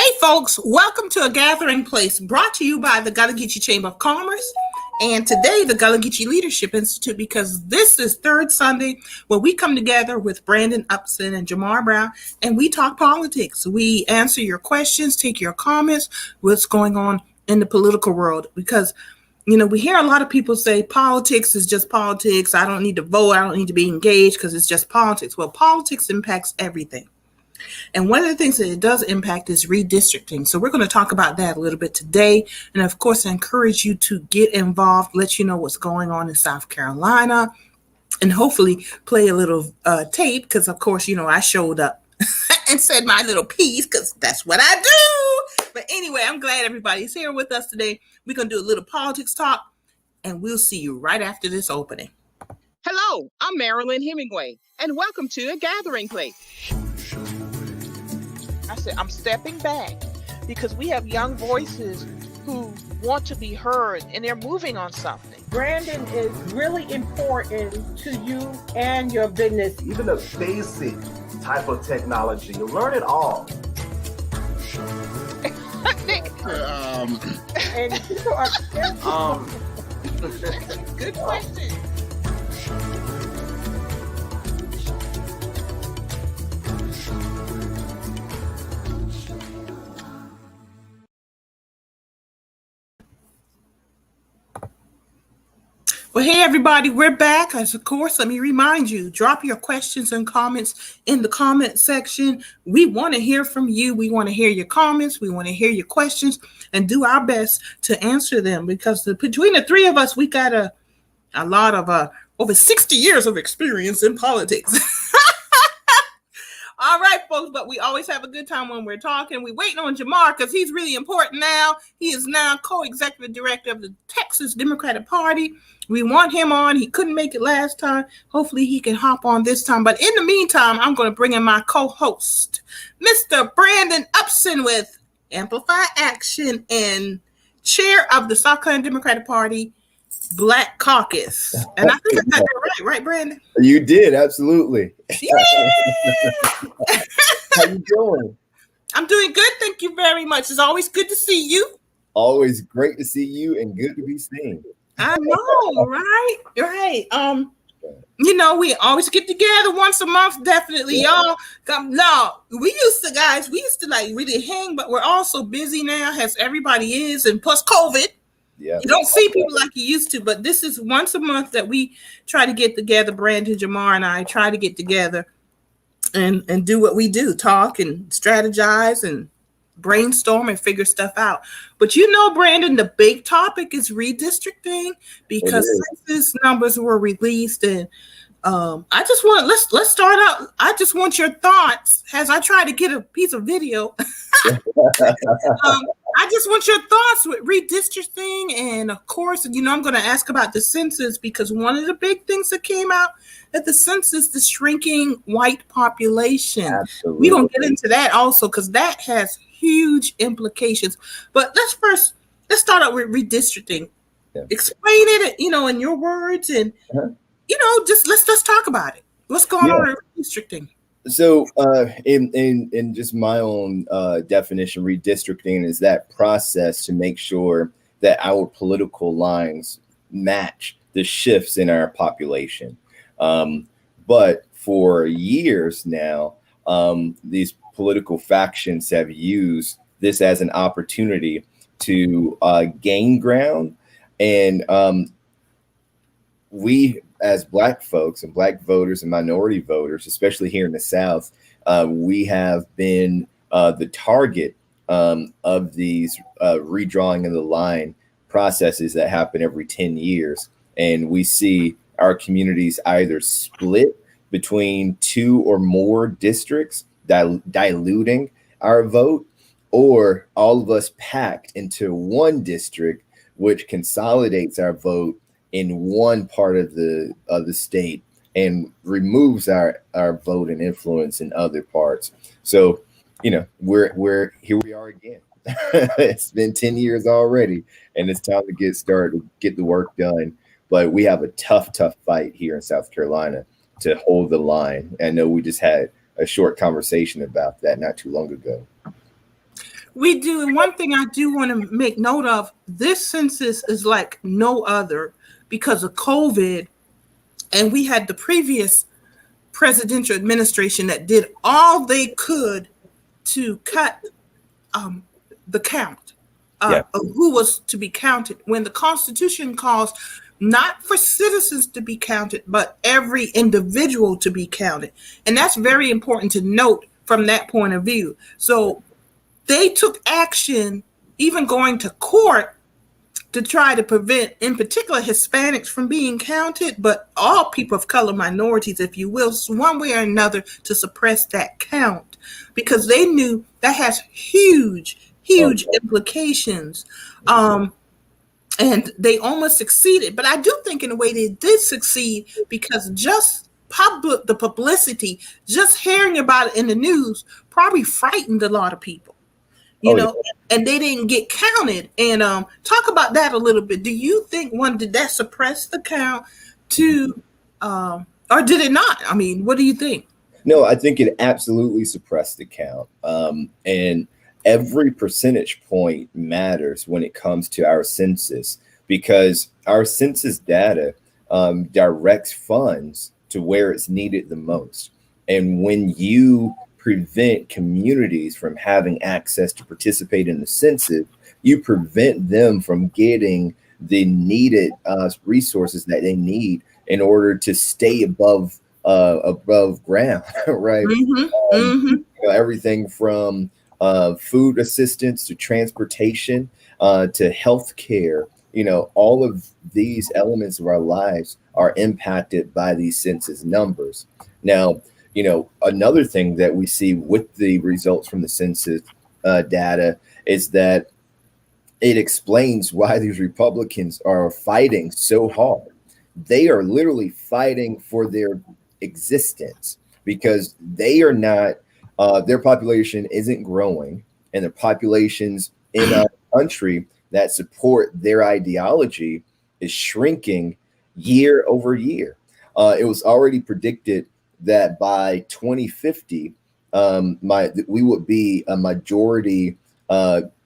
Hey folks, welcome to A Gathering Place, brought to you by the Gullah Geechee Chamber of Commerce and today the Gullah Geechee Leadership Institute, because this is third Sunday where we come together with Brandon Upson and Jamarr Brown and we talk politics. We answer your questions, take your comments, what's going on in the political world, because we hear a lot of people say politics is just politics. I don't need to vote. I don't need to be engaged because it's just politics. Well, politics impacts everything. And one of the things that it does impact is redistricting. So we're going to talk about that a little bit today. And of course, I encourage you to get involved, let you know what's going on in South Carolina, and hopefully play a little tape because, of course, I showed up and said my little piece because that's what I do. But anyway, I'm glad everybody's here with us today. We're going to do a little politics talk, and we'll see you right after this opening. Hello, I'm Marilyn Hemingway, and welcome to A Gathering Place. I said, I'm stepping back because we have young voices who want to be heard and they're moving on something. Brandon is really important to you and your business. Even a basic type of technology, you learn it all. And people are good question. Well, hey, everybody, we're back. As of course, let me remind you, drop your questions and comments in the comment section. We want to hear from you. We want to hear your comments. We want to hear your questions and do our best to answer them because between the three of us, we got a lot of over 60 years of experience in politics. All right, folks, but we always have a good time when we're talking. We're waiting on Jamarr because he's really important now. He is now co-executive director of the Texas Democratic Party. We want him on. He couldn't make it last time. Hopefully he can hop on this time. But in the meantime, I'm going to bring in my co-host, Mr. Brandon Upson with Amplify Action and chair of the South Carolina Democratic Party Black Caucus. And I think I got that right, Brandon? You did, absolutely. Yeah. How you doing? I'm doing good. Thank you very much. It's always good to see you. Always great to see you and good to be seen. I know, right? We always get together once a month, definitely. Yeah. Y'all come. No, we used to like really hang, but we're all so busy now, as everybody is, and plus COVID. Yeah. You don't see people like you used to, but this is once a month that we try to get together. Brandon, Jamarr, and I try to get together and do what we do, talk and strategize and brainstorm and figure stuff out. But Brandon, the big topic is redistricting because census numbers were released, and I just want let's start out. I just want your thoughts as I try to get a piece of video. I just want your thoughts with redistricting, and of course, I'm going to ask about the census because one of the big things that came out at the census, the shrinking white population. Absolutely. We're going to get into that also because that has huge implications. But let's start out with redistricting. Yeah. Explain it, in your words, and just let's talk about it. What's going on with redistricting? So, in just my own definition, redistricting is that process to make sure that our political lines match the shifts in our population. But for years now, these political factions have used this as an opportunity to gain ground. And we, as Black folks and Black voters and minority voters, especially here in the South, we have been the target of these redrawing of the line processes that happen every 10 years. And we see our communities either split between two or more districts, diluting our vote, or all of us packed into one district, which consolidates our vote in one part of the state and removes our vote and influence in other parts. So, we're here we are again. It's been 10 years already, and it's time to get started, get the work done. But we have a tough fight here in South Carolina to hold the line. I know we just had a short conversation about that not too long ago. We do. And one thing I do want to make note of, this census is like no other because of COVID. And we had the previous presidential administration that did all they could to cut the count of who was to be counted, when the Constitution calls not for citizens to be counted, but every individual to be counted. And that's very important to note from that point of view. So they took action, even going to court, to try to prevent, in particular, Hispanics from being counted, but all people of color, minorities, if you will, one way or another, to suppress that count, because they knew that has huge implications. And they almost succeeded. But I do think in a way they did succeed, because just the publicity, just hearing about it in the news probably frightened a lot of people. You know, and they didn't get counted. And talk about that a little bit. Do you think, did that suppress the count to, or did it not? I mean, what do you think? No, I think it absolutely suppressed the count. And every percentage point matters when it comes to our census, because our census data directs funds to where it's needed the most. And when you prevent communities from having access to participate in the census, you prevent them from getting the needed resources that they need in order to stay above ground, right? You know, everything from food assistance to transportation to healthcare. You know, all of these elements of our lives are impacted by these census numbers. Now, you know, another thing that we see with the results from the census data is that it explains why these Republicans are fighting so hard. They are literally fighting for their existence, because they are not, their population isn't growing, and the populations in our country that support their ideology is shrinking year over year. It was already predicted that by 2050, we would be a majority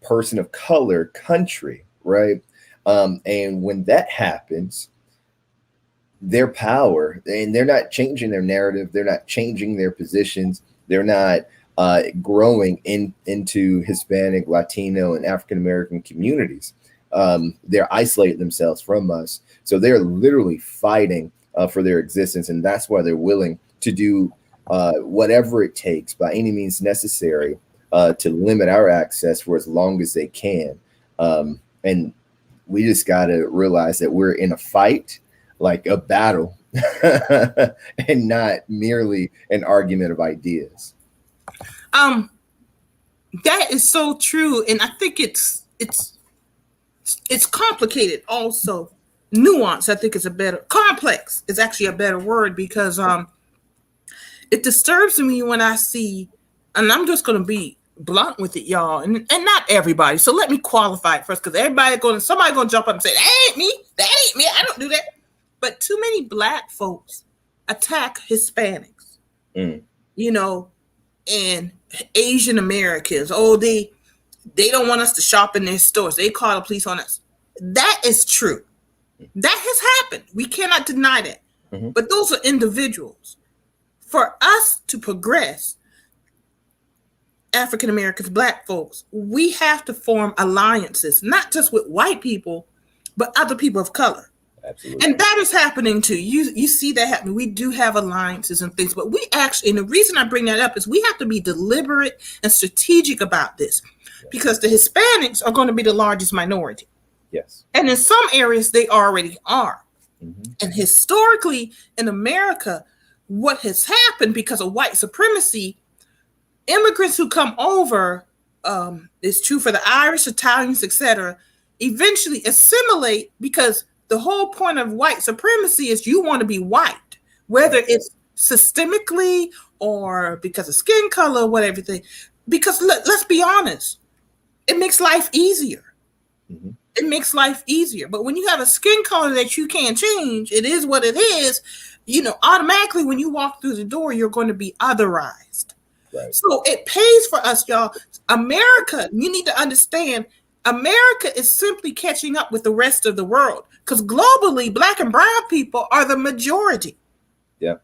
person of color country, right? And when that happens, their power, and they're not changing their narrative, they're not changing their positions, they're not growing into Hispanic, Latino, and African American communities. They're isolating themselves from us, so they're literally fighting for their existence, and that's why they're willing to do whatever it takes by any means necessary to limit our access for as long as they can. And we just got to realize that we're in a fight, like a battle, and not merely an argument of ideas. That is so true. And I think it's complicated also. Nuance, I think, is complex is actually a better word, because it disturbs me when I see, and I'm just going to be blunt with it, y'all, and not everybody. So let me qualify it first, because somebody going to jump up and say, that ain't me, I don't do that. But too many Black folks attack Hispanics, you know, and Asian Americans. Oh, they don't want us to shop in their stores. They call the police on us. That is true. That has happened. We cannot deny that. But those are individuals. For us to progress, African Americans, Black folks, we have to form alliances, not just with white people, but other people of color. Absolutely. And that is happening too. You see that happening. We do have alliances and things, but we actually, and the reason I bring that up is we have to be deliberate and strategic about this, because the Hispanics are going to be the largest minority. Yes. And in some areas, they already are. And historically in America, what has happened because of white supremacy, immigrants who come over, it's true for the Irish, Italians, etc., eventually assimilate, because the whole point of white supremacy is you want to be white, whether it's systemically or because of skin color, whatever thing. Because let's be honest, it makes life easier. It makes life easier. But when you have a skin color that you can't change, it is what it is. You know, automatically when you walk through the door, you're going to be otherized. Right. So it pays for us, y'all. America, you need to understand, America is simply catching up with the rest of the world because globally, Black and brown people are the majority. Yeah.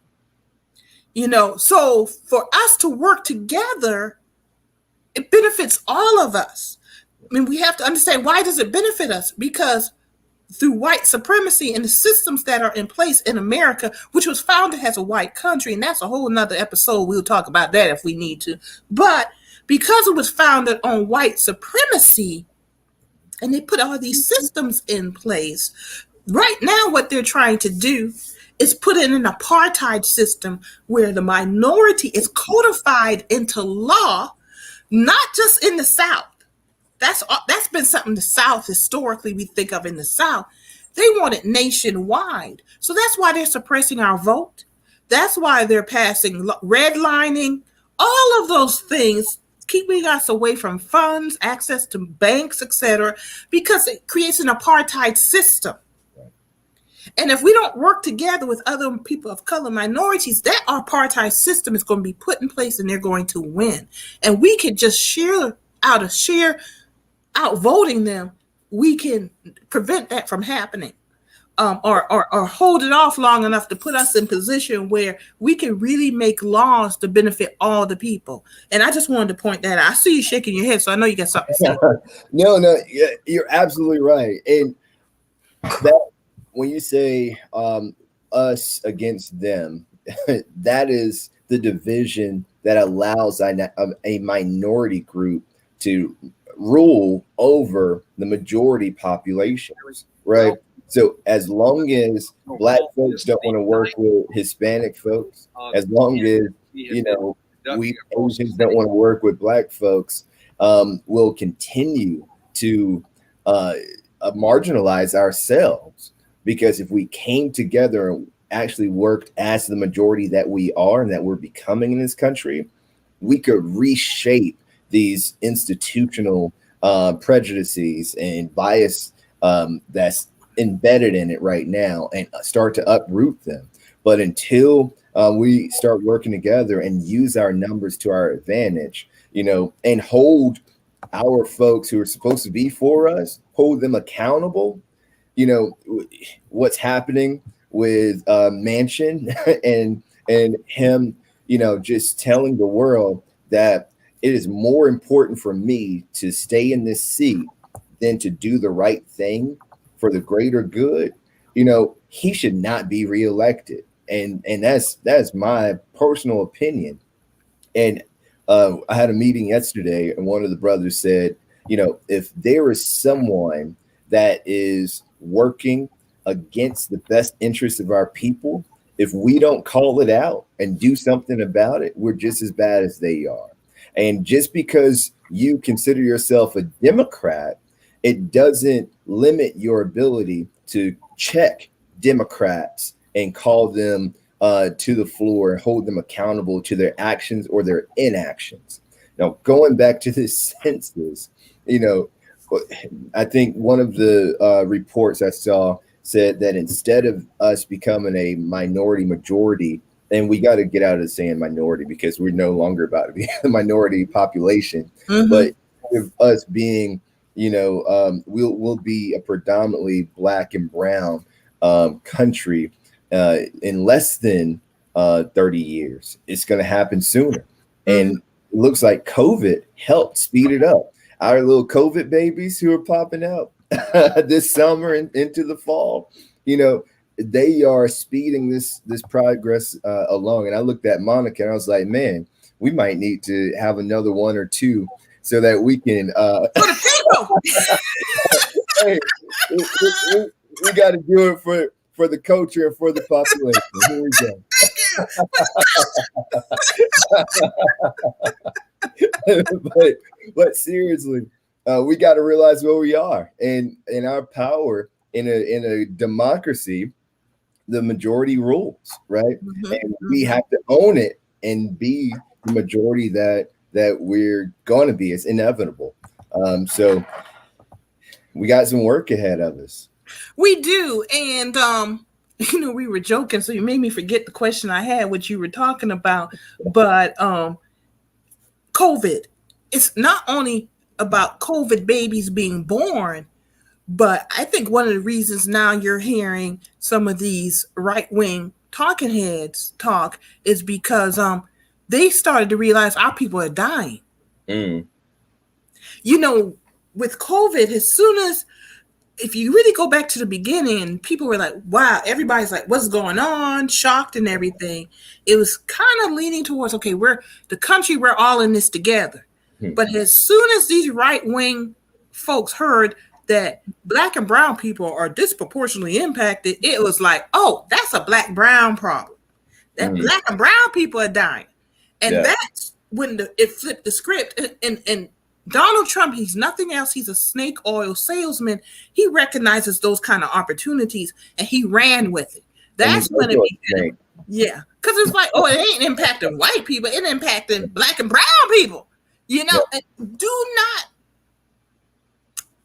So for us to work together, it benefits all of us. I mean, we have to understand, why does it benefit us? Because through white supremacy and the systems that are in place in America, which was founded as a white country, and that's a whole nother episode. We'll talk about that if we need to. But because it was founded on white supremacy, and they put all these systems in place, right now what they're trying to do is put in an apartheid system where the minority is codified into law, not just in the South. That's been something the South historically we think of in the South. They want it nationwide. So that's why they're suppressing our vote. That's why they're passing redlining, all of those things, keeping us away from funds, access to banks, etc., because it creates an apartheid system. And if we don't work together with other people of color, minorities, that apartheid system is going to be put in place and they're going to win. And we can just outvoting them, we can prevent that from happening, or hold it off long enough to put us in position where we can really make laws to benefit all the people. And I just wanted to point that out. I see you shaking your head, so I know you got something to say. No, you're absolutely right. And that, when you say us against them, that is the division that allows a minority group to rule over the majority populations, right? So as long as Black folks don't want to work with Hispanic folks, as long as we Asians don't want to work with Black folks, we'll continue to marginalize ourselves. Because if we came together and actually worked as the majority that we are and that we're becoming in this country, we could reshape these institutional prejudices and bias that's embedded in it right now and start to uproot them. But until we start working together and use our numbers to our advantage, and hold our folks who are supposed to be for us, hold them accountable, what's happening with Manchin and him, just telling the world that it is more important for me to stay in this seat than to do the right thing for the greater good. He should not be reelected. And that's my personal opinion. And I had a meeting yesterday, and one of the brothers said, if there is someone that is working against the best interests of our people, if we don't call it out and do something about it, we're just as bad as they are. And just because you consider yourself a Democrat, it doesn't limit your ability to check Democrats and call them to the floor and hold them accountable to their actions or their inactions. Now, going back to this census, I think one of the reports I saw said that instead of us becoming a minority majority, and we got to get out of saying minority because we're no longer about to be a minority population, but with us being, we'll be a predominantly Black and brown country in less than 30 years. It's going to happen sooner. And it looks like COVID helped speed it up. Our little COVID babies who are popping out this summer and into the fall, they are speeding this progress along. And I looked at Monica and I was like, man, we might need to have another one or two so that we can hey, we got to do it for the culture and for the population. Here we go. But seriously, we got to realize where we are and our power in a democracy. The majority rules, right? And we have to own it and be the majority that we're going to be. It's inevitable. So we got some work ahead of us. We do. And we were joking, so you made me forget the question I had, what you were talking about. But COVID. It's not only about COVID babies being born, but I think one of the reasons now you're hearing some of these right-wing talking heads talk is because they started to realize our people are dying. You know, with COVID, as soon as, if you really go back to the beginning, people were like, wow, everybody's like, what's going on? Shocked and everything. It was kind of leaning towards, okay, we're the country, we're all in this together. But as soon as these right-wing folks heard that Black and brown people are disproportionately impacted, it was like, oh, that's a Black-brown problem. That Black and brown people are dying. And that's when it flipped the script. And Donald Trump, he's nothing else. He's a snake oil salesman. He recognizes those kind of opportunities and he ran with it. That's when it began. Yeah. Because it's like, oh, it ain't impacting white people. It impacting Black and brown people. You know, and do not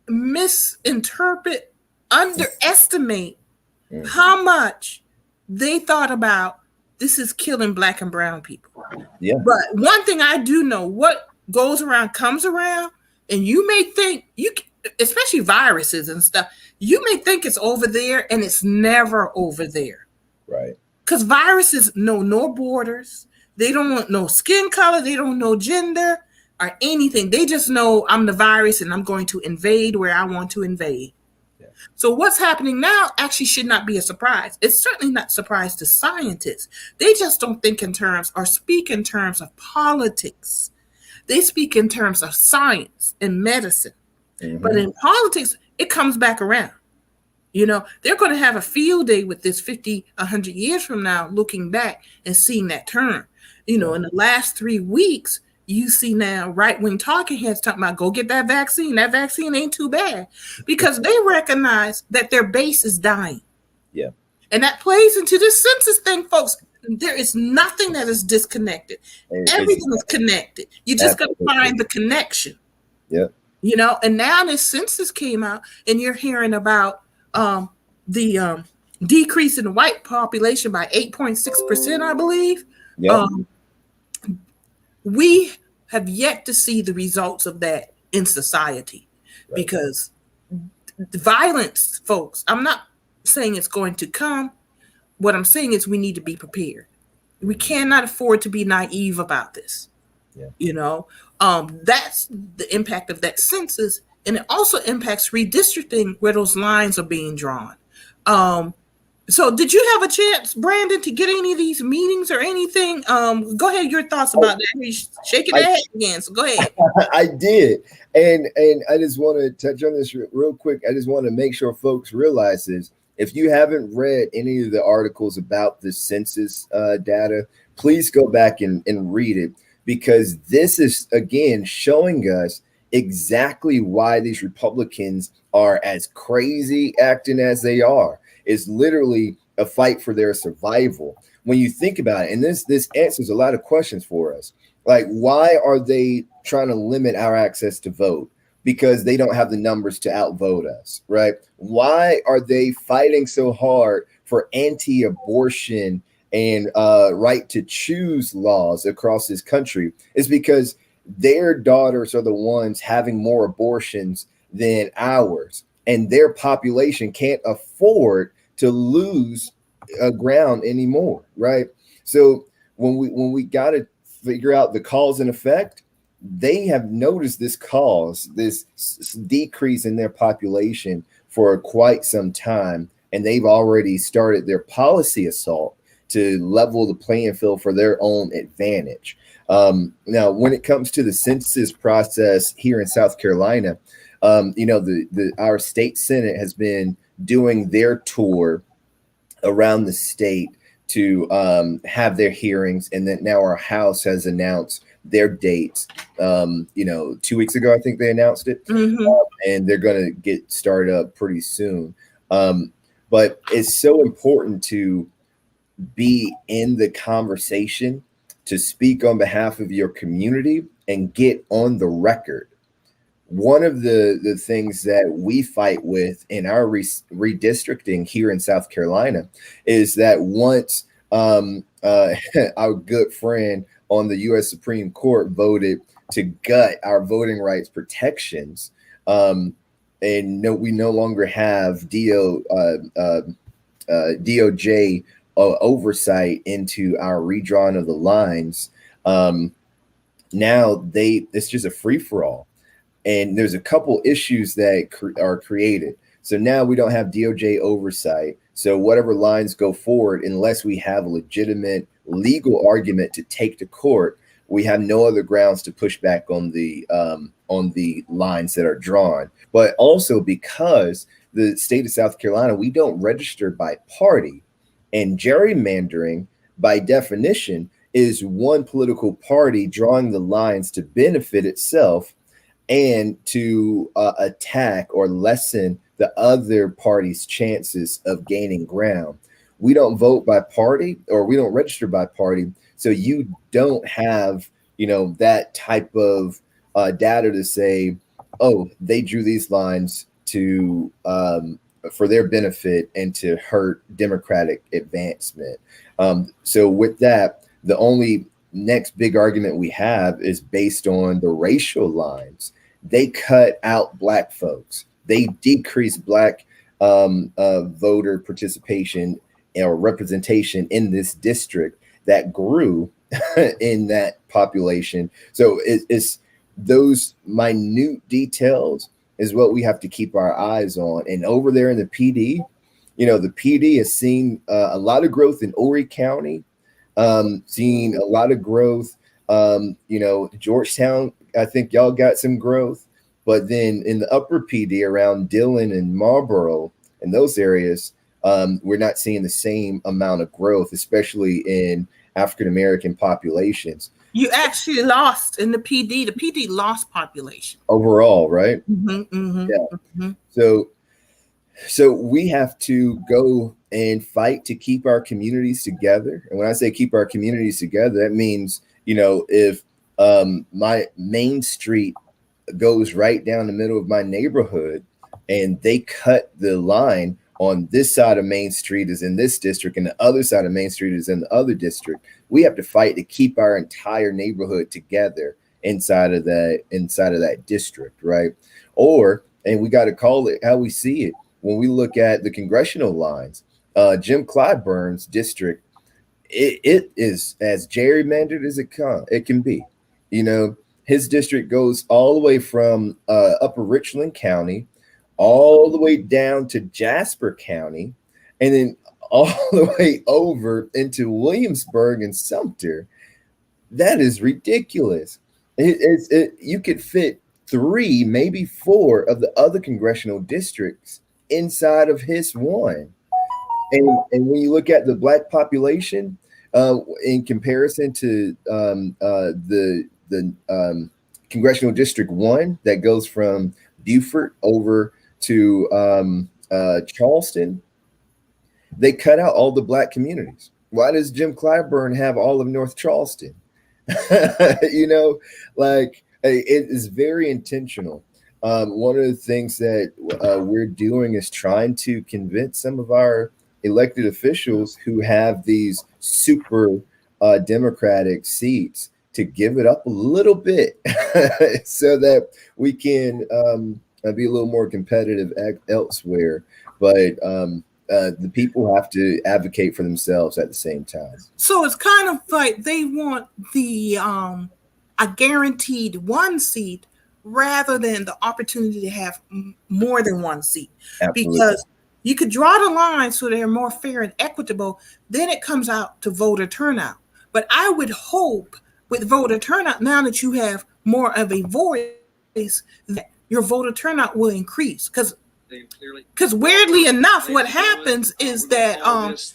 misinterpret, underestimate how much they thought about this is killing Black and brown people. Yeah. But one thing I do know, what goes around comes around, and you may think especially viruses and stuff, you may think it's over there, and it's never over there. Right. Because viruses know no borders. They don't know skin color. They don't know gender or anything. They just know I'm the virus and I'm going to invade where I want to invade. Yeah. So what's happening now actually should not be a surprise. It's certainly not a surprise to scientists. They just don't think in terms or speak in terms of politics. They speak in terms of science and medicine. But in politics, it comes back around. You know, they're going to have a field day with this 50, 100 years from now, looking back and seeing that turn. You know, in the last 3 weeks, you see now right-wing talking heads talking about go get that vaccine. That vaccine ain't too bad because they recognize that their base is dying. Yeah. And that plays into this census thing, folks. There is nothing that is disconnected. Everything is connected. You just got to find the connection. Yeah. You know, and now this census came out and you're hearing about the decrease in the white population by 8.6%, I believe. Yeah. We have yet to see the results of that in society because the violence, folks, I'm not saying it's going to come. What I'm saying is we need to be prepared. We cannot afford to be naive about this. Yeah. You know, that's the impact of that census. And it also impacts redistricting where those lines are being drawn. So did you have a chance, Brandon, to get any of these meetings or anything? Go ahead, your thoughts about that. He's shaking that head again, so go ahead. I did. And I just want to touch on this real quick. I just want to make sure folks realize this. If you haven't read any of the articles about the census data, please go back and read it because this is, again, showing us exactly why these Republicans are as crazy acting as they are. Is literally a fight for their survival. When you think about it, and this answers a lot of questions for us. Like, why are they trying to limit our access to vote? Because they don't have the numbers to outvote us, right? Why are they fighting so hard for anti-abortion and right to choose laws across this country? It's because their daughters are the ones having more abortions than ours. And their population can't afford to lose ground anymore, right? So when we got to figure out the cause and effect, they have noticed this decrease in their population for quite some time, and they've already started their policy assault to level the playing field for their own advantage. Now, when it comes to the census process here in South Carolina, you know, our state Senate has been doing their tour around the state to have their hearings, and then now our House has announced their dates. You know, 2 weeks ago, I think they announced it, and they're going to get started up pretty soon. But it's so important to be in the conversation, to speak on behalf of your community and get on the record. One of the things that we fight with in our redistricting here in South Carolina is that once our good friend on the U.S. Supreme Court voted to gut our voting rights protections, and we no longer have DOJ oversight into our redrawing of the lines. Now it's just a free for all, and there's a couple issues that are created. So now we don't have DOJ oversight. So whatever lines go forward, unless we have a legitimate legal argument to take to court, we have no other grounds to push back on the lines that are drawn. But also because the state of South Carolina, we don't register by party, and gerrymandering by definition is one political party drawing the lines to benefit itself and to attack or lessen the other party's chances of gaining ground. We don't vote by party, or we don't register by party, so you don't have, that type of data to say, oh, they drew these lines to for their benefit and to hurt Democratic advancement. So with that, the only next big argument we have is based on the racial lines. They cut out Black folks. They decreased Black voter participation or representation in this district that grew in that population. So it's those minute details is what we have to keep our eyes on. And over there in the PD, the PD has seen a lot of growth in Horry County, seeing a lot of growth. Georgetown, I think y'all got some growth, but then in the upper PD around Dillon and Marlboro and those areas, we're not seeing the same amount of growth, especially in African-American populations. You actually lost in the PD. The PD lost population Overall, right? Mm-hmm, mm-hmm, Yeah. mm-hmm. So we have to go and fight to keep our communities together. And when I say keep our communities together, that means, if my main street goes right down the middle of my neighborhood and they cut the line on this side of Main Street is in this district and the other side of Main Street is in the other district, we have to fight to keep our entire neighborhood together inside of that district, right? And we got to call it how we see it. When we look at the congressional lines, Jim Clyburn's district, it is as gerrymandered as it can be. His district goes all the way from Upper Richland County all the way down to Jasper County, and then all the way over into Williamsburg and Sumter. That is ridiculous. You could fit 3, maybe 4 of the other congressional districts inside of his one. And when you look at the Black population in comparison to the Congressional District 1 that goes from Beaufort over to Charleston, they cut out all the Black communities. Why does Jim Clyburn have all of North Charleston? It is very intentional. One of the things that we're doing is trying to convince some of our elected officials who have these super Democratic seats to give it up a little bit so that we can be a little more competitive elsewhere. But the people have to advocate for themselves at the same time. So it's kind of like they want a guaranteed one seat rather than the opportunity to have more than one seat. Absolutely. Because you could draw the line so they're more fair and equitable. Then it comes out to voter turnout. But I would hope with voter turnout, now that you have more of a voice, that your voter turnout will increase. Because weirdly enough, what happens is that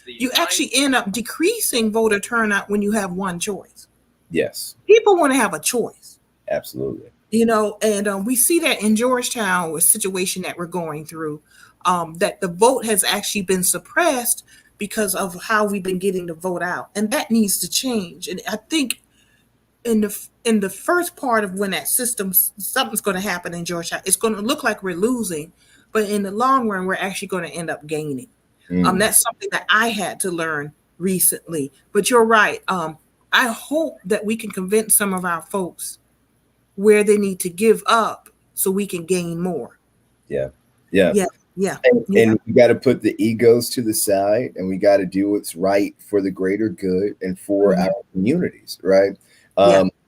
you actually end up decreasing voter turnout when you have one choice. Yes. People want to have a choice. Absolutely. And we see that in Georgetown, a situation that we're going through, that the vote has actually been suppressed because of how we've been getting the vote out. And that needs to change. And I think in the first part of when that system, something's going to happen in Georgetown, it's going to look like we're losing. But in the long run, we're actually going to end up gaining. That's something that I had to learn recently. But you're right. I hope that we can convince some of our folks where they need to give up so we can gain more. Yeah. Yeah. Yeah. Yeah. And we got to put the egos to the side, and we got to do what's right for the greater good and for our communities, right?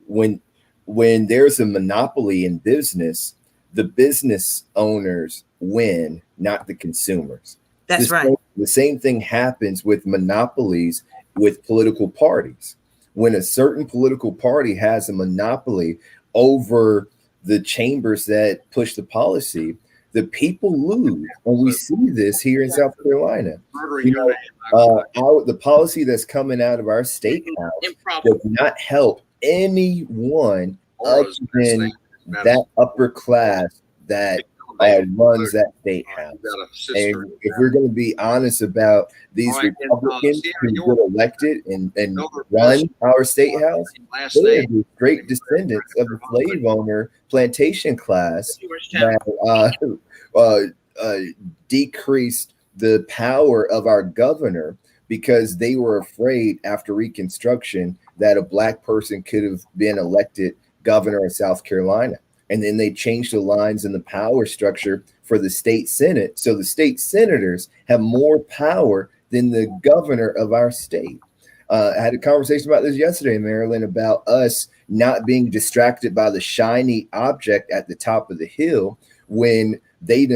When there's a monopoly in business, the business owners win, not the consumers. That's right. The same thing happens with monopolies with political parties. When a certain political party has a monopoly over the chambers that push the policy, the people lose. And we see this here in South Carolina. The policy that's coming out of our state house does not help anyone other than that upper class that runs that state house. And if we're going to be honest about these Republicans who get elected and run our state house, they're the great descendants of the slave owner plantation class that decreased the power of our governor because they were afraid after Reconstruction that a black person could have been elected governor of South Carolina. And then they changed the lines in the power structure for the state Senate. So the state senators have more power than the governor of our state. I had a conversation about this yesterday, Marilyn, about us not being distracted by the shiny object at the top of the hill when they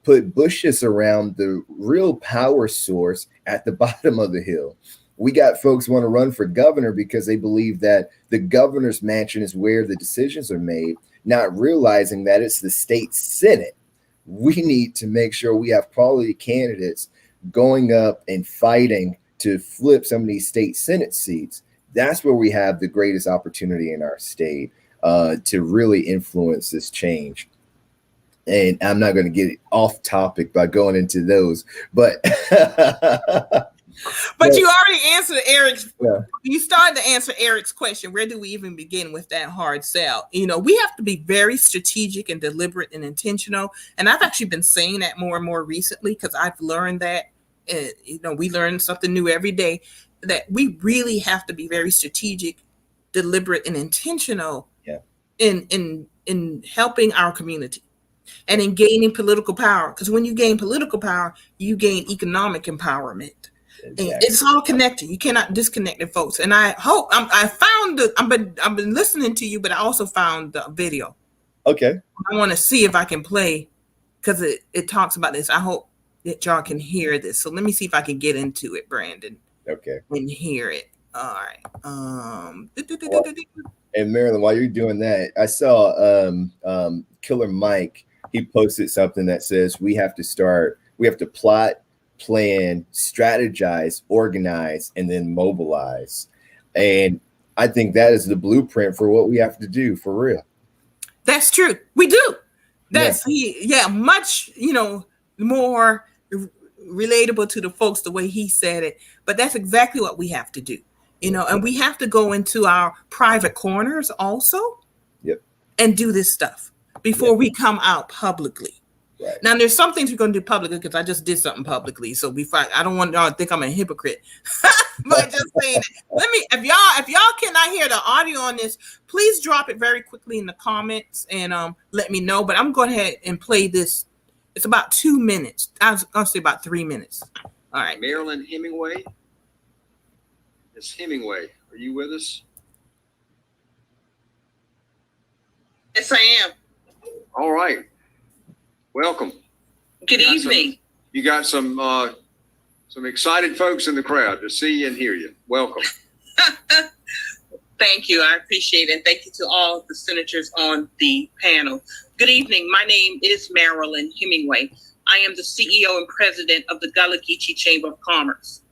put bushes around the real power source at the bottom of the hill. We got folks want to run for governor because they believe that the governor's mansion is where the decisions are made, not realizing that it's the state Senate. We need to make sure we have quality candidates going up and fighting to flip some of these state Senate seats. That's where we have the greatest opportunity in our state to really influence this change. And I'm not going to get off topic by going into those, but But you already answered Eric's. Yeah. You started to answer Eric's question. Where do we even begin with that hard sell? We have to be very strategic and deliberate and intentional. And I've actually been saying that more and more recently because I've learned that. We learn something new every day. That we really have to be very strategic, deliberate, and intentional. Yeah. In helping our community. And in gaining political power, because when you gain political power, you gain economic empowerment. Exactly. And it's all connected. You cannot disconnect it, folks. And I hope I've been listening to you, but I also found the video. Okay. I want to see if I can play because it talks about this. I hope that y'all can hear this. So let me see if I can get into it, Brandon. Okay. And hear it. All right. And Marilyn, while you're doing that, I saw Killer Mike. He posted something that says we have to plot, plan, strategize, organize, and then mobilize. And I think that is the blueprint for what we have to do for real. That's true. We do. That's much, more relatable to the folks the way he said it. But that's exactly what we have to do. And we have to go into our private corners also. Yep. And do this stuff before we come out publicly. Right. Now, there's some things we're going to do publicly because I just did something publicly. So I don't want y'all to think I'm a hypocrite. But just saying it. If y'all cannot hear the audio on this, please drop it very quickly in the comments and let me know. But I'm going ahead and play this. It's about 2 minutes. I was going to say about 3 minutes. All right. Marilyn Hemingway. Miss Hemingway, are you with us? Yes, I am. All right. Welcome. Good evening. You got some excited folks in the crowd to see and hear you. Welcome. Thank you. I appreciate it. And thank you to all the senators on the panel. Good evening. My name is Marilyn Hemingway. I am the CEO and president of the Gullah Geechee Chamber of Commerce,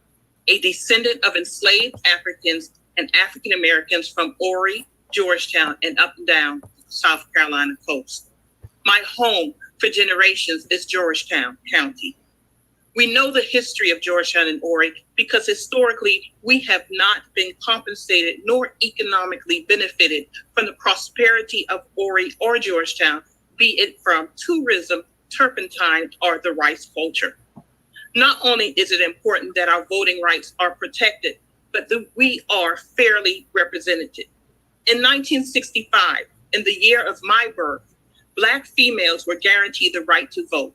a descendant of enslaved Africans and African Americans from Horry, Georgetown, and up and down South Carolina coast. My home for generations is Georgetown County. We know the history of Georgetown and Horry because historically we have not been compensated nor economically benefited from the prosperity of Horry or Georgetown, be it from tourism, turpentine, or the rice culture. Not only is it important that our voting rights are protected, but that we are fairly represented. In 1965, in the year of my birth, Black females were guaranteed the right to vote.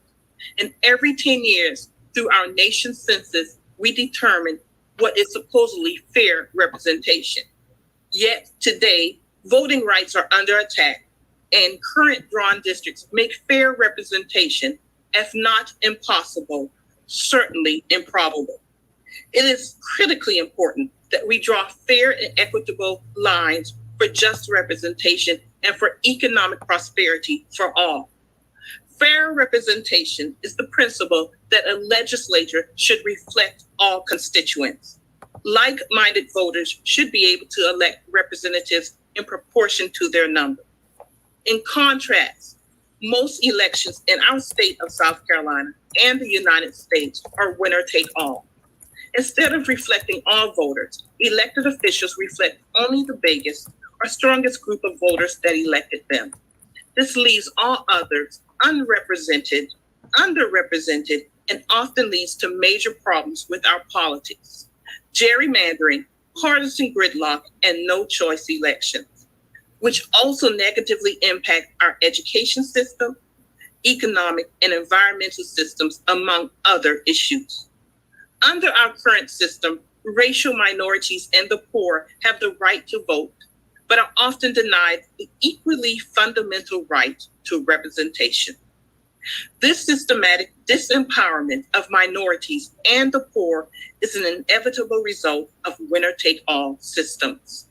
And every 10 years, through our nation's census, we determine what is supposedly fair representation. Yet today, voting rights are under attack, and current drawn districts make fair representation, if not impossible, certainly improbable. It is critically important that we draw fair and equitable lines for just representation and for economic prosperity for all. Fair representation is the principle that a legislature should reflect all constituents. Like-minded voters should be able to elect representatives in proportion to their number. In contrast, most elections in our state of South Carolina and the United States are winner take all. Instead of reflecting all voters, elected officials reflect only the biggest or strongest group of voters that elected them. This leaves all others unrepresented, underrepresented, and often leads to major problems with our politics: gerrymandering, partisan gridlock, and no-choice elections, which also negatively impact our education system, economic and environmental systems, among other issues. Under our current system, racial minorities and the poor have the right to vote, but are often denied the equally fundamental right to representation. This systematic disempowerment of minorities and the poor is an inevitable result of winner-take-all systems.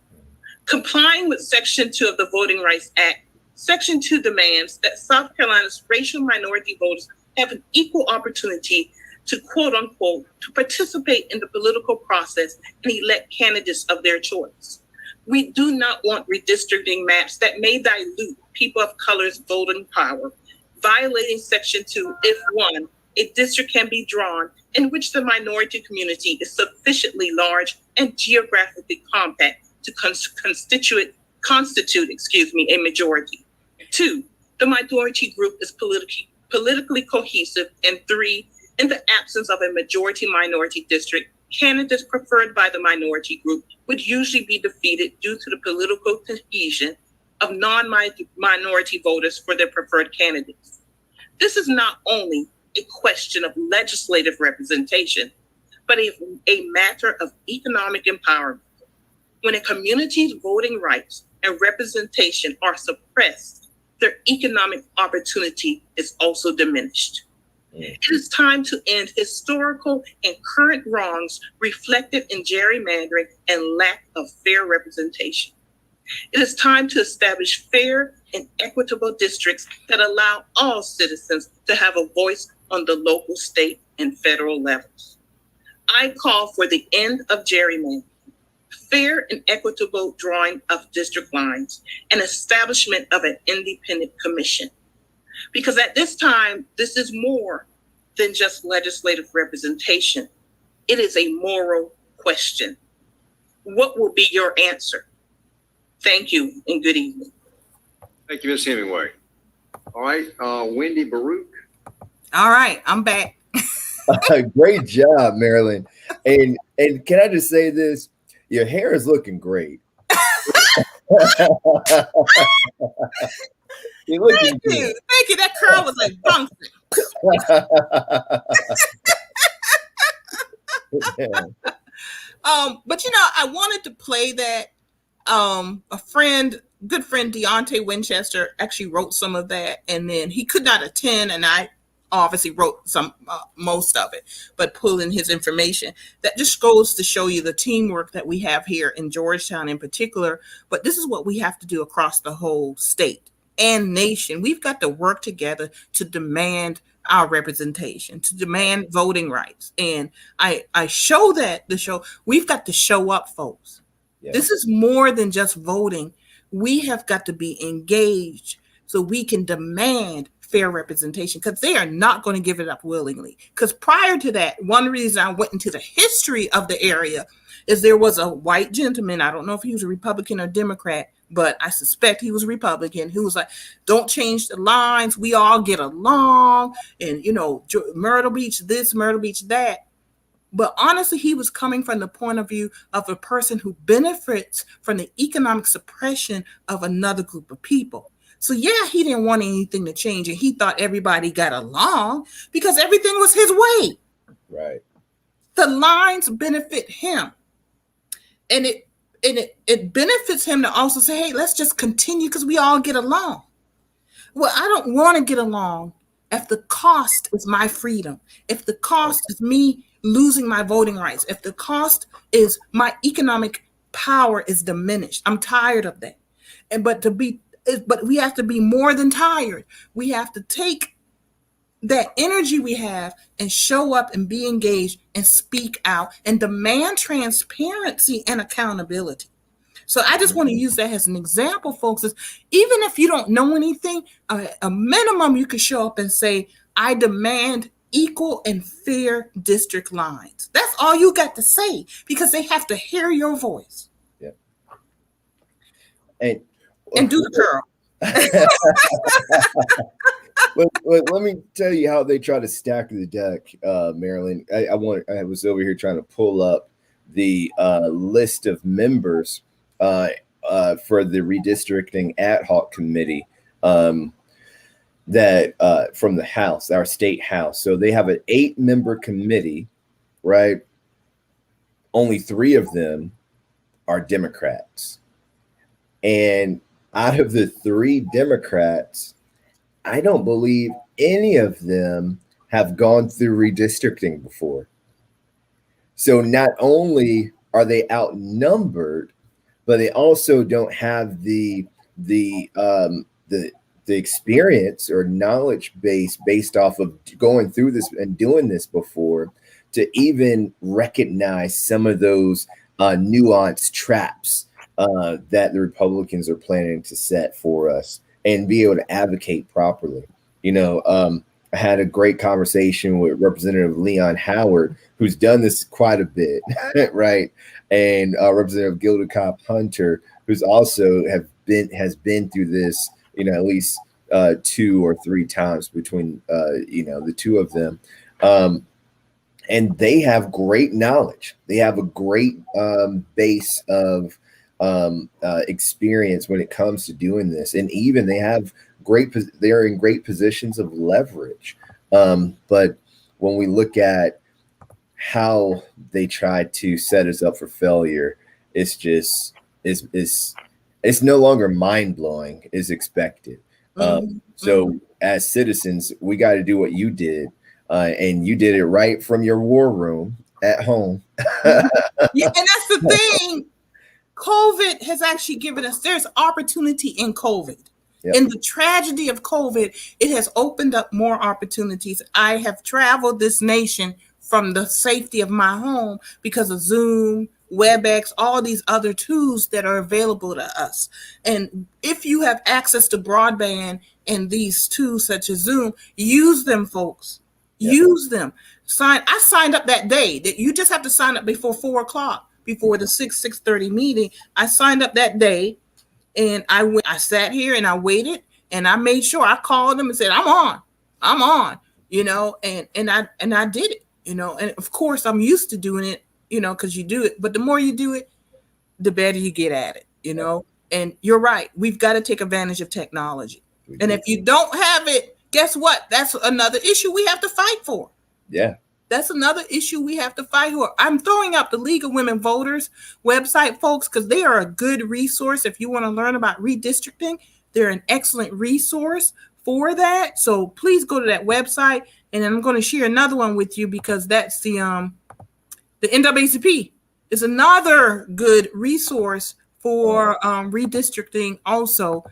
Complying with Section 2 of the Voting Rights Act, Section 2 demands that South Carolina's racial minority voters have an equal opportunity to, quote unquote, to participate in the political process and elect candidates of their choice. We do not want redistricting maps that may dilute people of color's voting power, violating Section 2 if, one, a district can be drawn in which the minority community is sufficiently large and geographically compact to constitute a majority. Two, the minority group is politically cohesive. And three, in the absence of a majority-minority district, candidates preferred by the minority group would usually be defeated due to the political cohesion of non-minority voters for their preferred candidates. This is not only a question of legislative representation, but a matter of economic empowerment. When a community's voting rights and representation are suppressed, their economic opportunity is also diminished. It is time to end historical and current wrongs reflected in gerrymandering and lack of fair representation. It is time to establish fair and equitable districts that allow all citizens to have a voice on the local, state, and federal levels. I call for the end of gerrymandering, fair and equitable drawing of district lines, and establishment of an independent commission. Because at this time, this is more than just legislative representation. It is a moral question. What will be your answer? Thank you and good evening. Thank you, Ms. Hemingway. All right, Wendy Baruch. All right, I'm back. Great job, Marilyn. And can I just say this? Your hair is looking great. You're looking good. Thank you. That curl was like bouncing. But I wanted to play that. Good friend Deontay Winchester actually wrote some of that, and then he could not attend, and I obviously wrote most of it, but pull in his information. That just goes to show you the teamwork that we have here in Georgetown in particular. But this is what we have to do across the whole state and nation. We've got to work together to demand our representation, to demand voting rights. And I show that we've got to show up, folks. Yeah. This is more than just voting. We have got to be engaged so we can demand fair representation, because they are not going to give it up willingly. Because prior to that, one reason I went into the history of the area is there was a white gentleman, I don't know if he was a Republican or Democrat, but I suspect he was Republican, who was like, don't change the lines, we all get along, and Myrtle Beach this, Myrtle Beach that. But honestly, he was coming from the point of view of a person who benefits from the economic suppression of another group of people. So yeah, he didn't want anything to change, and he thought everybody got along because everything was his way. Right. The lines benefit him, and it benefits him to also say, hey, let's just continue because we all get along. Well, I don't want to get along if the cost is my freedom, if the cost is me losing my voting rights, if the cost is my economic power is diminished. I'm tired of that. But we have to be more than tired. We have to take that energy we have and show up and be engaged and speak out and demand transparency and accountability. So I just want to use that as an example, folks, is even if you don't know anything, a minimum you could show up and say, I demand equal and fair district lines. That's all you got to say, because they have to hear your voice. Yeah. And do the girl. Well, let me tell you how they try to stack the deck, Marilyn. I was over here trying to pull up the list of members for the redistricting ad hoc committee that from the House, our state House. So they have an 8-member committee, right? Only 3 of them are Democrats. And out of the 3 Democrats, I don't believe any of them have gone through redistricting before. So not only are they outnumbered, but they also don't have the experience or knowledge base based off of going through this and doing this before to even recognize some of those nuanced traps that the Republicans are planning to set for us and be able to advocate properly. I had a great conversation with Representative Leon Howard, who's done this quite a bit, right? And Representative Gilda Cobb Hunter, who's also has been through this, at least 2 or 3 times between the 2 of them. And they have great knowledge. They have a great base of experience when it comes to doing this, and even they're in great positions of leverage. But when we look at how they try to set us up for failure, it's just it's no longer mind-blowing as expected. So as citizens, we got to do what you did, and you did it right from your war room at home. Yeah, and that's the thing. COVID has actually given us, there's opportunity in COVID. Yep. In the tragedy of COVID, it has opened up more opportunities. I have traveled this nation from the safety of my home because of Zoom, WebEx, all these other tools that are available to us. And if you have access to broadband and these tools such as Zoom, use them, folks. Yep. Use them. I signed up that day. That you just have to sign up before 4:00. Before the 6:30 meeting. I signed up that day, and I sat here and I waited, and I made sure I called them and said, I'm on, and I did it, and of course I'm used to doing it, because you do it, but the more you do it, the better you get at it, and you're right. We've got to take advantage of technology. And if you don't have it, guess what? That's another issue we have to fight for. Yeah. That's another issue we have to fight for. I'm throwing up the League of Women Voters website, folks, because they are a good resource. If you want to learn about redistricting, they're an excellent resource for that. So please go to that website. And I'm going to share another one with you, because that's the NAACP is another good resource for redistricting also.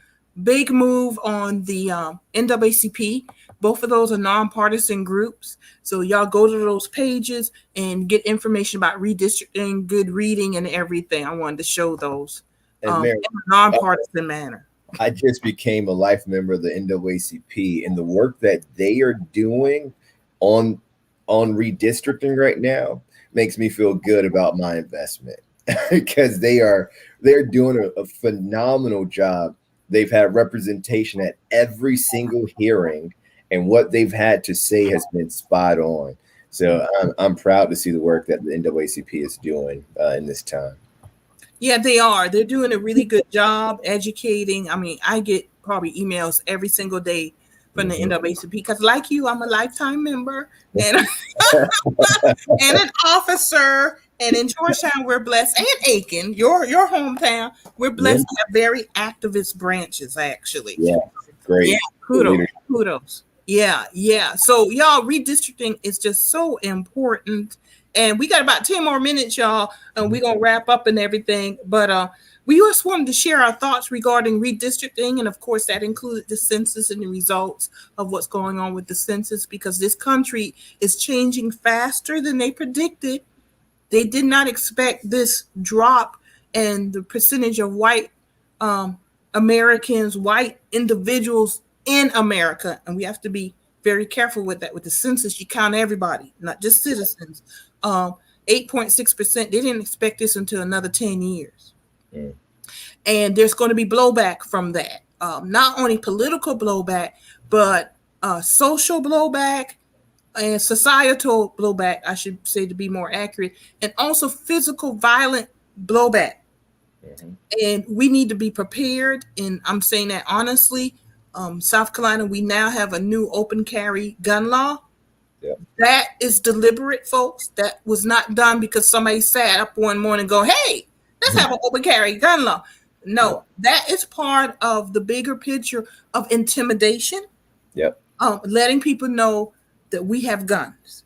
Big move on the NAACP. Both of those are nonpartisan groups. So y'all go to those pages and get information about redistricting, good reading, and everything. I wanted to show those in a nonpartisan manner. I just became a life member of the NAACP, and the work that they are doing on redistricting right now makes me feel good about my investment because they're doing a phenomenal job. They've had representation at every single hearing, and what they've had to say has been spot on. So I'm proud to see the work that the NAACP is doing in this time. Yeah, they are. They're doing a really good job educating. I mean, I get probably emails every single day from the NAACP because, like you, I'm a lifetime member and and an officer. And in Georgetown, we're blessed, and Aiken, your hometown, we're blessed to have very activist branches. Actually, yeah, great. Yeah, kudos. Yeah. So y'all, redistricting is just so important. And we got about 10 more minutes, y'all, and we're gonna wrap up and everything. But we just wanted to share our thoughts regarding redistricting, and of course that included the census and the results of what's going on with the census, because this country is changing faster than they predicted. They did not expect this drop in the percentage of white Americans, white individuals in America, and we have to be very careful with that. With the census, you count everybody, not just citizens. 8.6%. They didn't expect this until another 10 years. Yeah. And there's going to be blowback from that. Not only political blowback, but social blowback and societal blowback, I should say, to be more accurate, and also physical violent blowback. Mm-hmm. And we need to be prepared. And I'm saying that honestly. South Carolina, we now have a new open carry gun law. Yep. That is deliberate, folks. That was not done because somebody sat up one morning and go, hey, let's have an open carry gun law. No, that is part of the bigger picture of intimidation. Yep. Letting people know that we have guns,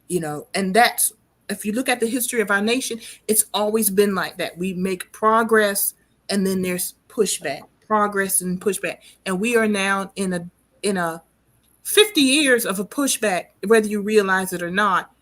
and that's, if you look at the history of our nation, it's always been like that. We make progress and then there's pushback. Progress and pushback, and we are now in a 50 years of a pushback, whether you realize it or not.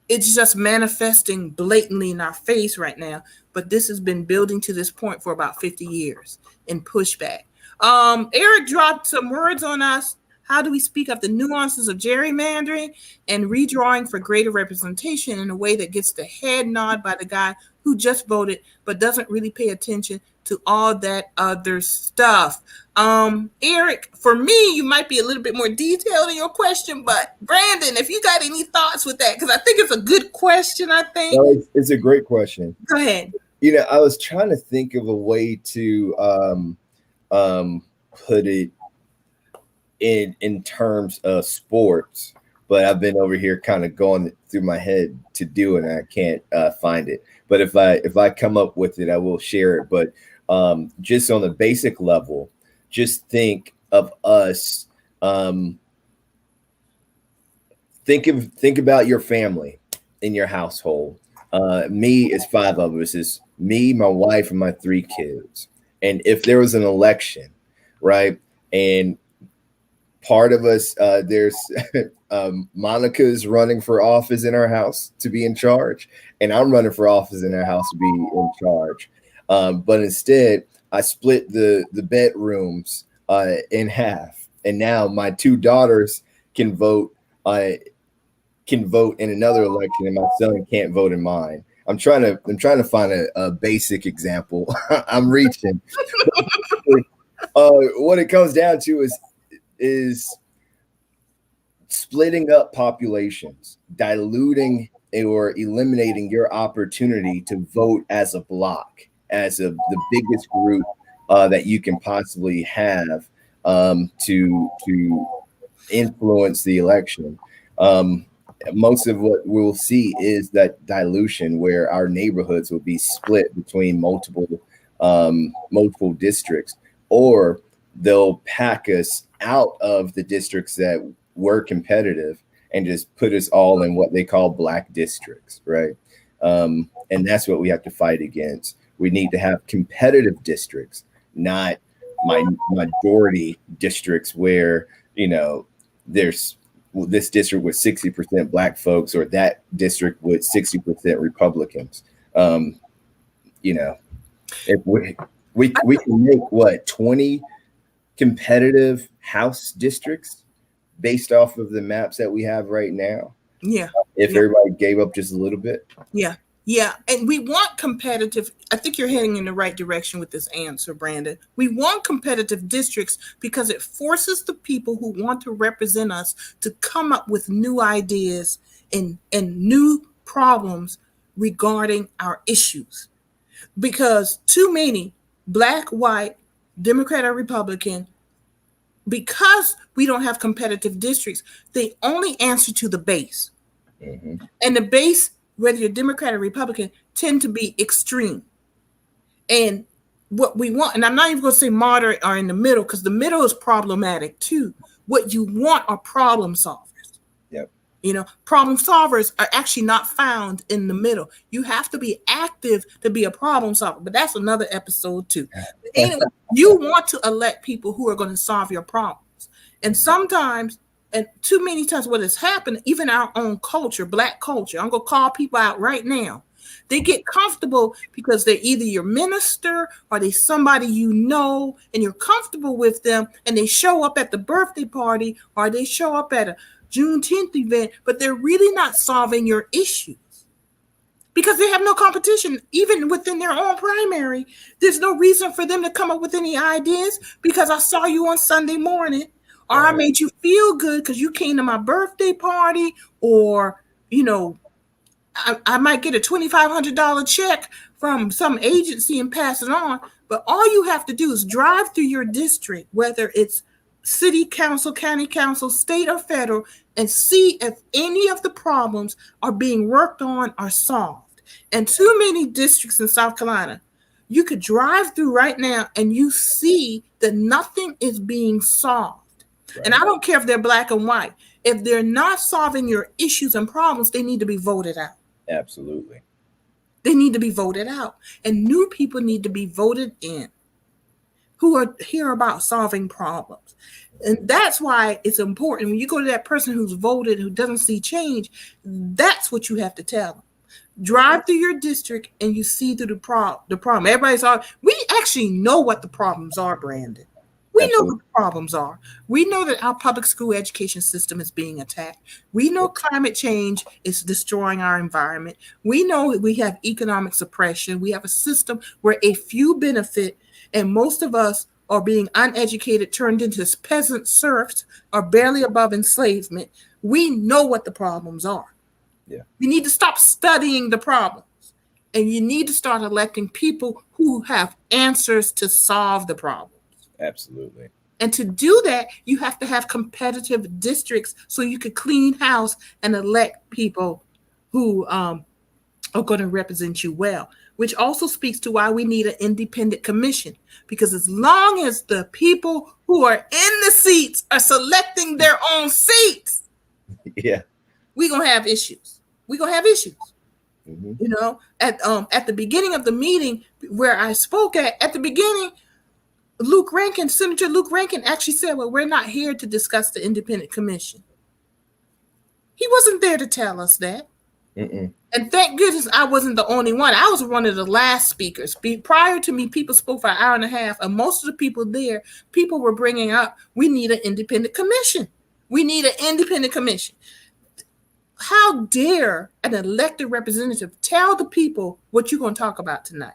It's just manifesting blatantly in our face right now, but this has been building to this point for about 50 years in pushback. Eric dropped some words on us. How do we speak up the nuances of gerrymandering and redrawing for greater representation in a way that gets the head nod by the guy who just voted but doesn't really pay attention to all that other stuff? Eric, for me, you might be a little bit more detailed in your question, but Brandon, if you got any thoughts with that, because I think it's a good question, I think. No, it's a great question. Go ahead. I was trying to think of a way to put it in terms of sports, but I've been over here kind of going through my head to do it, and I can't find it. But if I come up with it, I will share it. But just on the basic level, just think of us. Think about your family in your household. Me is 5 of us. It's me, my wife, and my 3 kids. And if there was an election, right, and part of us, there's Monica's running for office in our house to be in charge, and I'm running for office in our house to be in charge. But instead, I split the bedrooms in half, and now my 2 daughters can vote in another election, and my son can't vote in mine. I'm trying to find a basic example. I'm reaching. What it comes down to is splitting up populations, diluting or eliminating your opportunity to vote as a block, as the biggest group that you can possibly have to influence the election. Most of what we'll see is that dilution, where our neighborhoods will be split between multiple districts, or they'll pack us out of the districts that were competitive and just put us all in what they call black districts, right? And that's what we have to fight against. We need to have competitive districts, not majority districts where, there's this district with 60% black folks, or that district with 60% Republicans. We can make what 20 competitive House districts based off of the maps that we have right now. Yeah. If everybody gave up just a little bit. Yeah. Yeah. And we want competitive. I think you're heading in the right direction with this answer, Brandon. We want competitive districts because it forces the people who want to represent us to come up with new ideas and new problems regarding our issues. Because too many Black, white, Democrat, or Republican, because we don't have competitive districts, they only answer to the base. Mm-hmm. And the base, whether you're Democrat or Republican, tend to be extreme. And what we want, and I'm not even going to say moderate or in the middle, because the middle is problematic too. What you want are problem solvers. Yep. Problem solvers are actually not found in the middle. You have to be active to be a problem solver, but that's another episode too. Anyway, you want to elect people who are going to solve your problems. And sometimes, and too many times what has happened, even our own culture, Black culture, I'm going to call people out right now. They get comfortable because they're either your minister or they somebody and you're comfortable with them, and they show up at the birthday party or they show up at a Juneteenth event, but they're really not solving your issues because they have no competition. Even within their own primary, there's no reason for them to come up with any ideas because I saw you on Sunday morning, or I made you feel good because you came to my birthday party, or, I might get a $2,500 check from some agency and pass it on. But all you have to do is drive through your district, whether it's city council, county council, state or federal, and see if any of the problems are being worked on or solved. And too many districts in South Carolina, you could drive through right now and you see that nothing is being solved. Right. And I don't care if they're Black and white. If they're not solving your issues and problems, they need to be voted out. Absolutely. They need to be voted out. And new people need to be voted in who are here about solving problems. And that's why it's important when you go to that person who's voted, who doesn't see change, that's what you have to tell them. Drive through your district and you see through the problem. Everybody's all, we actually know what the problems are, Brandon. We know what the problems are. We know that our public school education system is being attacked. We know climate change is destroying our environment. We know we have economic suppression. We have a system where a few benefit and most of us are being uneducated, turned into peasant serfs, or barely above enslavement. We know what the problems are. Yeah. You need to stop studying the problems, and you need to start electing people who have answers to solve the problem. Absolutely. And to do that, you have to have competitive districts so you can clean house and elect people who are going to represent you well, which also speaks to why we need an independent commission. Because as long as the people who are in the seats are selecting their own seats, yeah, we're going to have issues. We're going to have issues. Mm-hmm. At the beginning of the meeting where I spoke at the beginning, Senator Luke Rankin actually said, well, we're not here to discuss the independent commission. He wasn't there to tell us that. Mm-mm. And thank goodness I wasn't the only one. I was one of the last speakers. Prior to me, people spoke for an hour and a half, and most of the people there, people were bringing up, we need an independent commission. We need an independent commission. How dare an elected representative tell the people what you're going to talk about tonight?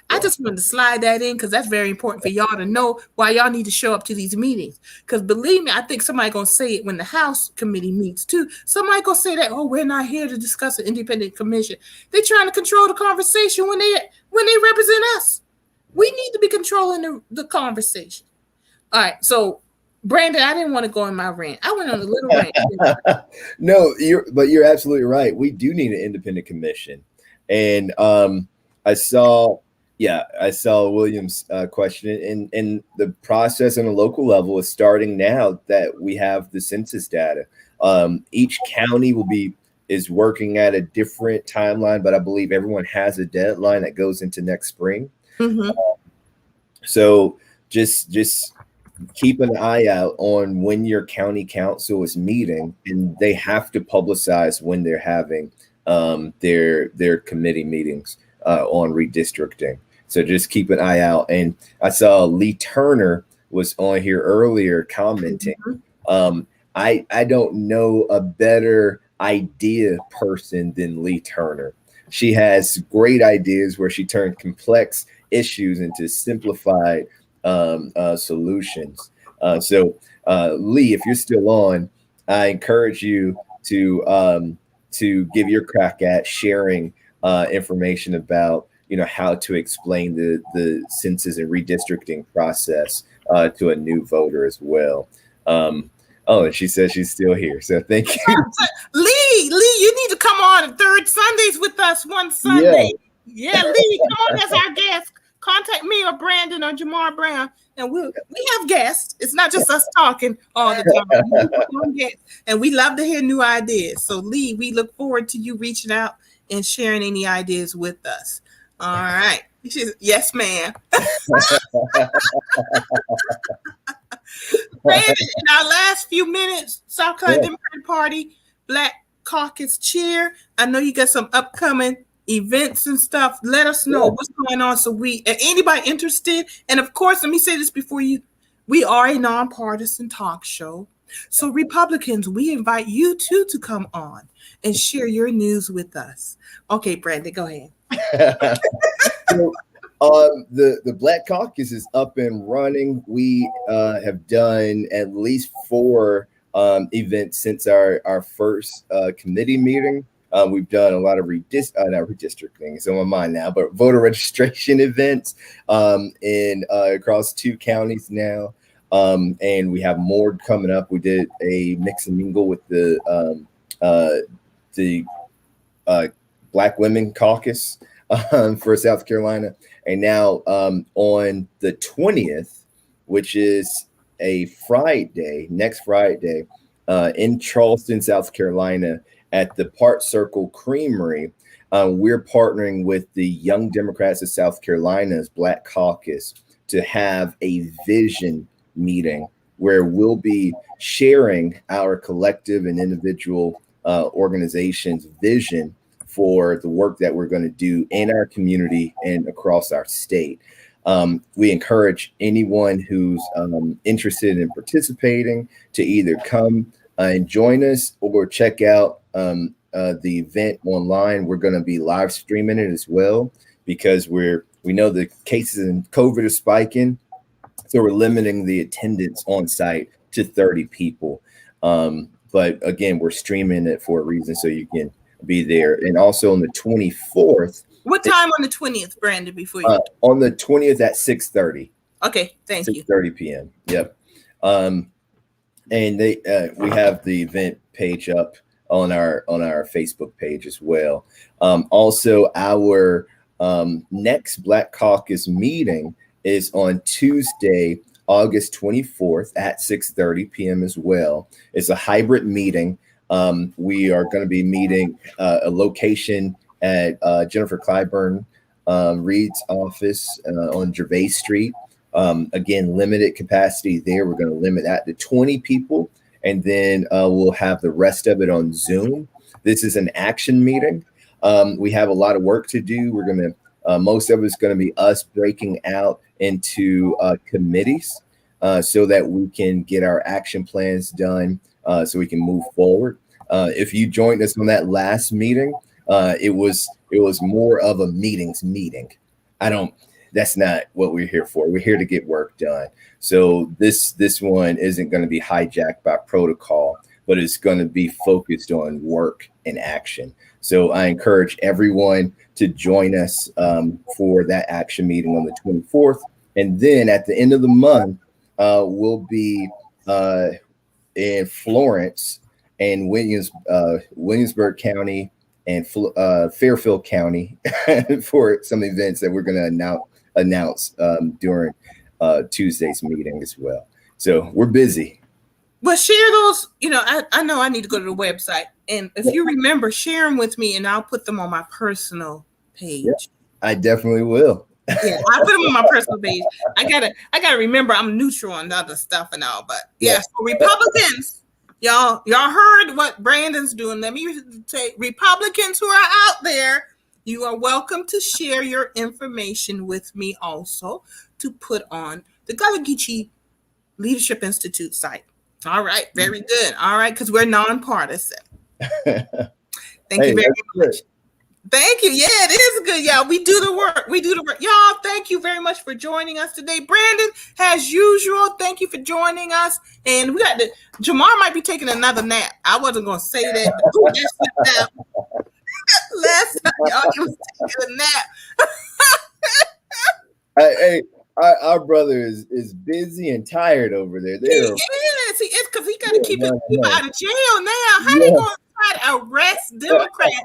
I just wanted to slide that in because that's very important for y'all to know why y'all need to show up to these meetings. Because believe me, I think somebody going to say it when the House committee meets too. Somebody going to say that, oh, we're not here to discuss an independent commission. They're trying to control the conversation when they represent us. We need to be controlling the conversation. All right, so Brandon, I didn't want to go in my rant. I went on a little rant. No, you're absolutely right. We do need an independent commission. And I saw William's question, and the process on a local level is starting now that we have the census data. Each county is working at a different timeline, but I believe everyone has a deadline that goes into next spring. Mm-hmm. So just keep an eye out on when your county council is meeting, and they have to publicize when they're having their committee meetings on redistricting. So just keep an eye out. And I saw Lee Turner was on here earlier commenting. I don't know a better idea person than Lee Turner. She has great ideas where she turned complex issues into simplified solutions. So Lee, if you're still on, I encourage you to give your crack at sharing information about how to explain the census and redistricting process to a new voter as well. Oh, and she says she's still here, so thank you. Lee, you need to come on third Sundays with us one Sunday. Yeah, Lee, come on as our guest. Contact me or Brandon or Jamarr Brown, and we have guests. It's not just us talking all the time. And we love to hear new ideas. So Lee, we look forward to you reaching out and sharing any ideas with us. All right. Yes, ma'am. Brandon, in our last few minutes, South Carolina Democratic Party Black Caucus Chair. I know you got some upcoming events and stuff. Let us know what's going on. So anybody interested, and of course, let me say this before we are a nonpartisan talk show. So Republicans, we invite you too to come on and share your news with us. Okay, Brandon, go ahead. The Black Caucus is up and running. We have done at least 4 events since our first committee meeting. We've done a lot of not redistricting, it's on my mind now, but voter registration events in across 2 counties now. And we have more coming up. We did a mix and mingle with the Black Women Caucus for South Carolina. And now on the 20th, which is a Friday, next Friday, in Charleston, South Carolina, at the Part Circle Creamery, we're partnering with the Young Democrats of South Carolina's Black Caucus to have a vision meeting where we'll be sharing our collective and individual organizations' vision for the work that we're going to do in our community and across our state. We encourage anyone who's interested in participating to either come and join us or check out the event online. We're going to be live streaming it as well because we know the cases in COVID are spiking. So we're limiting the attendance on site to 30 people. But again, we're streaming it for a reason so you can be there. And also on the 24th. What time on the 20th, Brandon, before you? On the 20th at 6:30. Okay, thank you. 6:30 p.m. Yep. And we have the event page up on our Facebook page as well. Also, our next Black Caucus meeting is on Tuesday, August 24th at 6:30 p.m. as well. It's a hybrid meeting. We are going to be meeting a location at Jennifer Clyburn Reed's office on Gervais Street. Again, limited capacity there. We're going to limit that to 20 people, and then we'll have the rest of it on Zoom. This is an action meeting. We have a lot of work to do. We're going to, most of it's going to be us breaking out into committees so that we can get our action plans done so we can move forward. If you joined us on that last meeting, it was more of a meeting. That's not what we're here for. We're here to get work done. So this one isn't going to be hijacked by protocol, but it's going to be focused on work and action. So I encourage everyone to join us for that action meeting on the 24th. And then at the end of the month, we'll be in Florence and Williamsburg County and Fairfield County for some events that we're going to announce during Tuesday's meeting as well. So we're busy. Well, share those. I know I need to go to the website, and if you remember, share them with me, and I'll put them on my personal page. Yeah, I definitely will. Yeah, I put them on my personal page. I gotta remember I'm neutral on other stuff and all, but yeah. So Republicans, y'all heard what Brandon's doing. Let me say, Republicans who are out there, You are welcome to share your information with me also to put on the Gullah Geechee Leadership Institute site. All right, very good. All right, because we're nonpartisan. Thank you very much. Thank you. Yeah, it is good, y'all. We do the work. Y'all, thank you very much for joining us today. Brandon, as usual, thank you for joining us. And we got Jamarr might be taking another nap. I wasn't going to say that. But last time, y'all, he was taking a nap. Hey, our brother is busy and tired over there. He is because he got to keep his people out of jail now. How they going to try to arrest Democrats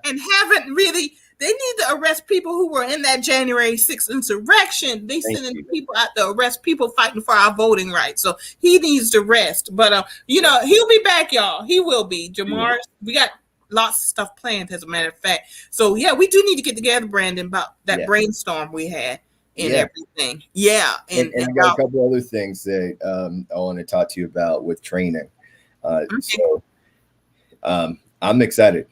and haven't really? They need to arrest people who were in that January 6th insurrection. They sending people out to arrest people fighting for our voting rights. So he needs to rest. But he'll be back, y'all. He will be. Jamarr, we got lots of stuff planned, as a matter of fact. So yeah, we do need to get together, Brandon, about that brainstorm we had. And everything. Yeah. And I got a couple other things that I want to talk to you about with training. So I'm excited.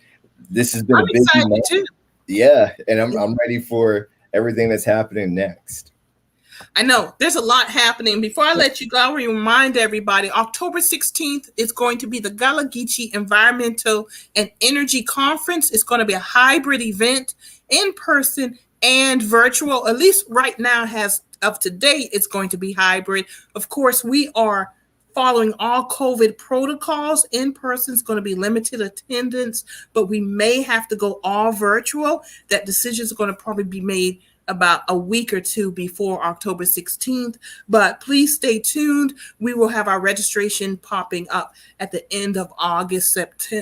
This has been a busy month. Too. Yeah. And I'm ready for everything that's happening next. I know there's a lot happening. Before I let you go, I want to remind everybody, October 16th is going to be the Gullah Geechee Environmental and Energy Conference. It's going to be a hybrid event, in person and virtual. At least right now, as of today, it's going to be hybrid. Of course, we are following all COVID protocols. In person is going to be limited attendance, but we may have to go all virtual. That decision is going to probably be made about a week or two before October 16th, but please stay tuned. We will have our registration popping up at the end of August,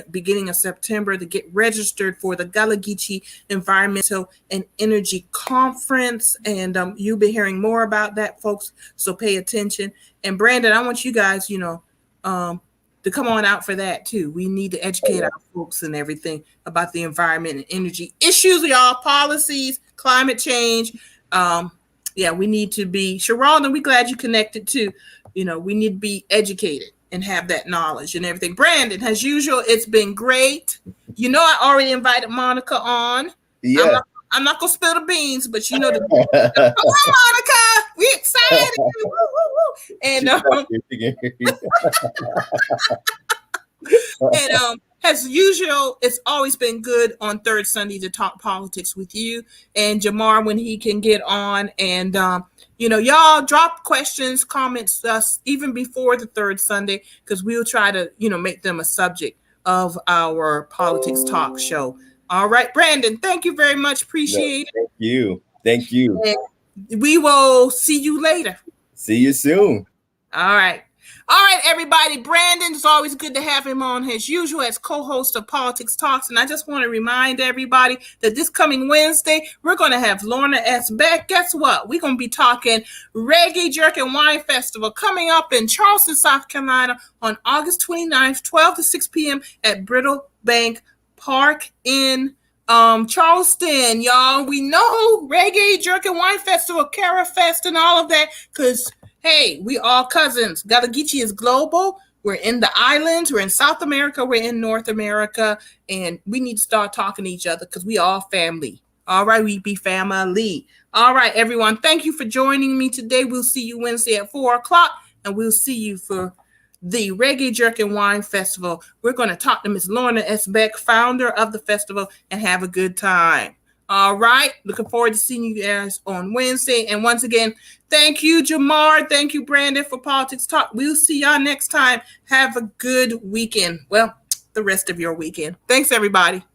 beginning of September to get registered for the Gullah Geechee Environmental and Energy Conference. And you'll be hearing more about that, folks, so pay attention. And Brandon, I want you guys, to come on out for that too. We need to educate our folks and everything about the environment and energy issues, y'all, policies, climate change. We need to be, Sharon, and we're glad you connected too. We need to be educated and have that knowledge and everything. Brandon, as usual, it's been great. I already invited Monica on. Yeah. I'm not gonna spill the beans, but come on, Monica, we excited. Woo, woo, woo. And as usual, it's always been good on third Sunday to talk politics with you and Jamarr when he can get on. And y'all drop questions, comments us even before the third Sunday, because we'll try to make them a subject of our politics talk show. All right, Brandon, thank you very much. Appreciate it. Thank you. And we will see you later. See you soon. All right, everybody. Brandon, it's always good to have him on as usual as co-host of Politics Talks. And I just want to remind everybody that this coming Wednesday, we're going to have Lorna S. Beck. Guess what? We're going to be talking Reggae Jerk and Wine Festival coming up in Charleston, South Carolina on August 29th, 12 to 6 p.m. at Brittle Bank Park in Charleston, y'all. We know Reggae Jerk and Wine Festival, Cara Fest, and all of that, because hey, we all cousins. Gullah Geechee is global. We're in the islands. We're in South America. We're in North America, and we need to start talking to each other because we all family. All right, we be family. All right, everyone. Thank you for joining me today. We'll see you Wednesday at 4:00, and we'll see you for the Reggae Jerk and Wine Festival. We're going to talk to Ms. Lorna S. Beck, founder of the festival, and have a good time. All right. Looking forward to seeing you guys on Wednesday. And once again, thank you, Jamarr. Thank you, Brandon, for Politics Talk. We'll see y'all next time. Have a good weekend. Well, the rest of your weekend. Thanks, everybody.